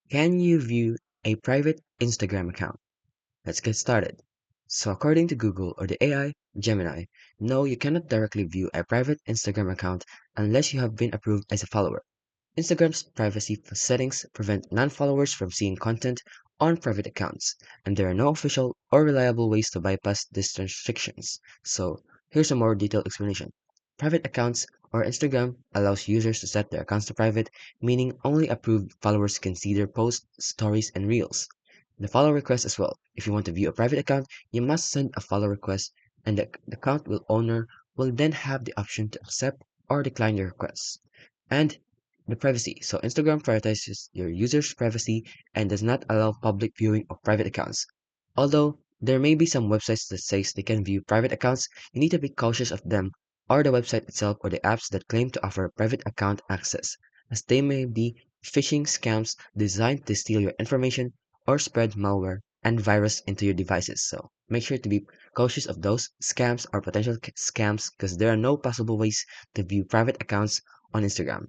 Can you view a private Instagram account? Let's get started. So according to Google or the AI, Gemini, no, you cannot directly view a private Instagram account unless you have been approved as a follower. Instagram's privacy settings prevent non-followers from seeing content on private accounts, and there are no official or reliable ways to bypass these restrictions. So, here's a more detailed explanation. Private accounts or Instagram allows users to set their accounts to private, meaning only approved followers can see their posts, stories, and reels. The follow request as well. If you want to view a private account, you must send a follow request, and the account owner will then have the option to accept or decline your request. And the privacy. So Instagram prioritizes your users' privacy and does not allow public viewing of private accounts. Although there may be some websites that says they can view private accounts, you need to be cautious of them or the website itself or the apps that claim to offer private account access, as they may be phishing scams designed to steal your information or spread malware and virus into your devices. So make sure to be cautious of those scams or potential scams because there are no possible ways to view private accounts on Instagram.